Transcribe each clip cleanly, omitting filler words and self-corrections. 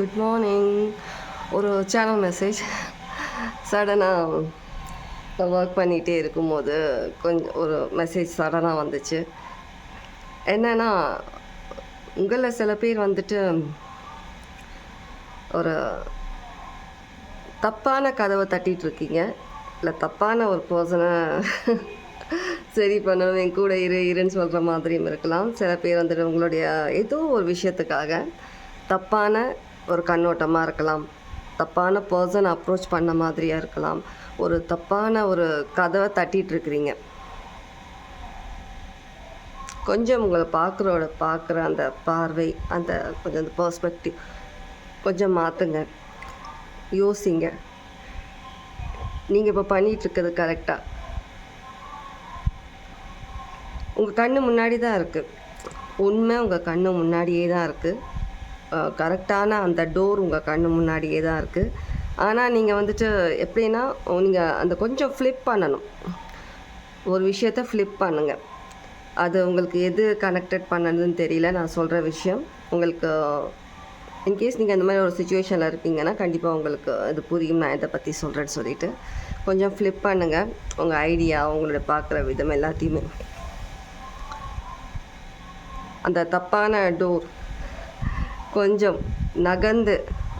Good morning. ஒரு channel message சடனாக work பண்ணிகிட்டே இருக்கும்போது கொஞ்சம் ஒரு மெசேஜ் சடனாக வந்துச்சு. என்னென்னா, உங்களில் சில பேர் வந்துட்டு ஒரு தப்பான கதவை தட்டிகிட்ருக்கீங்க, இல்லை தப்பான ஒரு பர்சனை சரி பண்ணணும், என் கூட இருன்னு சொல்கிற மாதிரியும் இருக்கலாம். சில பேர் வந்துட்டு உங்களுடைய ஏதோ ஒரு விஷயத்துக்காக தப்பான ஒரு கண்ணோட்டமாக இருக்கலாம், தப்பான பர்சன் அப்ரோச் பண்ண மாதிரியாக இருக்கலாம், ஒரு தப்பான ஒரு கதவை தட்டிகிட்ருக்குறீங்க. கொஞ்சம் உங்களை பார்க்குற அந்த பார்வை, அந்த கொஞ்சம் அந்த பர்ஸ்பெக்டிவ் கொஞ்சம் மாற்றுங்க, யோசிங்க. நீங்கள் இப்போ பண்ணிகிட்ருக்கிறது கரெக்டாக உங்கள் கண்ணு முன்னாடி தான் இருக்குது. உண்மை உங்கள் கண்ணு முன்னாடியே தான் இருக்குது. கரெக்டான அந்த டோர் உங்கள் கண்ணு முன்னாடியே தான் இருக்குது. ஆனால் நீங்கள் வந்துட்டு எப்படின்னா, நீங்கள் அந்த கொஞ்சம் ஃப்ளிப் பண்ணணும். ஒரு விஷயத்தை ஃப்ளிப் பண்ணுங்கள். அது உங்களுக்கு எது கனெக்டட் பண்ணதுன்னு தெரியல. நான் சொல்கிற விஷயம் உங்களுக்கு இன்கேஸ் நீங்கள் அந்த மாதிரி ஒரு சுச்சுவேஷனில் இருக்கீங்கன்னா கண்டிப்பாக உங்களுக்கு இது புரியும். நான் இதை பற்றி சொல்கிறேன்னு சொல்லிவிட்டு கொஞ்சம் ஃப்ளிப் பண்ணுங்கள். உங்கள் ஐடியா, உங்களோட பார்க்குற விதம் எல்லாத்தையுமே. அந்த தப்பான டோர் கொஞ்சம் நகர்ந்து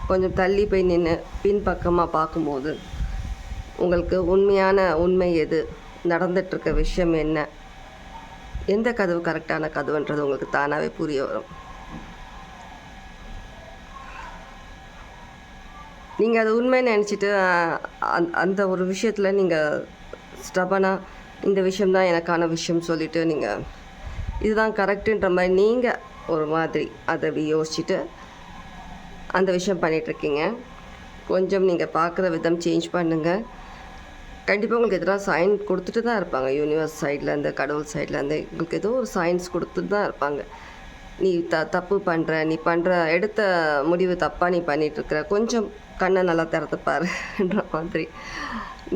கொஞ்சம் தள்ளி போய் நின்று பின்பக்கமாக பார்க்கும்போது உங்களுக்கு உண்மை எது, நடந்துகிட்ருக்க விஷயம் என்ன, எந்த கதவு கரெக்டான கதவுன்றது உங்களுக்கு தானாகவே புரிய வரும். நீங்கள் அது உண்மைன்னு நினச்சிட்டு அந்த ஒரு விஷயத்தில் நீங்கள் ஸ்டபனாக இந்த விஷயம்தான் எனக்கான விஷயம் சொல்லிவிட்டு நீங்கள் இதுதான் கரெக்டுன்ற மாதிரி நீங்கள் ஒரு மாதிரி அதை யோசிச்சுட்டு அந்த விஷயம் பண்ணிகிட்ருக்கீங்க. கொஞ்சம் நீங்கள் பார்க்குற விதம் சேஞ்ச் பண்ணுங்கள். கண்டிப்பாக உங்களுக்கு எதனா சைன் கொடுத்துட்டு தான் இருப்பாங்க. யூனிவர்ஸ் சைட்லேருந்து, கடவுள் சைட்லேருந்து உங்களுக்கு ஏதோ ஒரு சைன்ஸ் கொடுத்துட்டு தான் இருப்பாங்க. நீ தப்பு பண்ணுற, நீ எடுத்த முடிவு தப்பாக நீ பண்ணிகிட்ருக்குற, கொஞ்சம் கண்ணை நல்லா திறந்துப்பாருன்ற மாதிரி.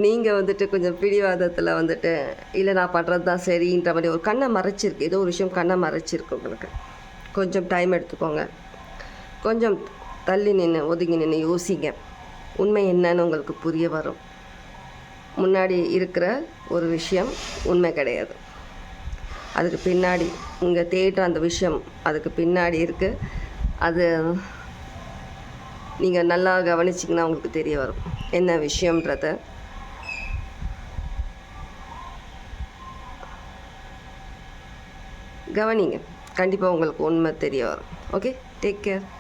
நீங்கள் வந்துட்டு கொஞ்சம் பிடிவாதத்தில் வந்துட்டு இல்லை நான் பண்ணுறது தான் சரின்ற மாதிரி ஒரு கண்ணை மறைச்சிருக்கு, ஏதோ ஒரு விஷயம் கண்ணை மறைச்சிருக்கு உங்களுக்கு. கொஞ்சம் டைம் எடுத்துக்கோங்க. கொஞ்சம் தள்ளி நின்று ஒதுங்கி நின்று யோசிங்க. உண்மை என்னன்னு உங்களுக்கு புரிய வரும். முன்னாடி இருக்கிற ஒரு விஷயம் உண்மை கிடையாது. அதுக்கு பின்னாடி இங்கே தேடுற அந்த விஷயம் அதுக்கு பின்னாடி இருக்குது. அது நீங்கள் நல்லா கவனிச்சிங்கன்னா உங்களுக்கு தெரிய வரும் என்ன விஷயன்றத. கவனிங்க, கண்டிப்பாக உங்களுக்கு உண்மை தெரிய வரும். Okay, take care.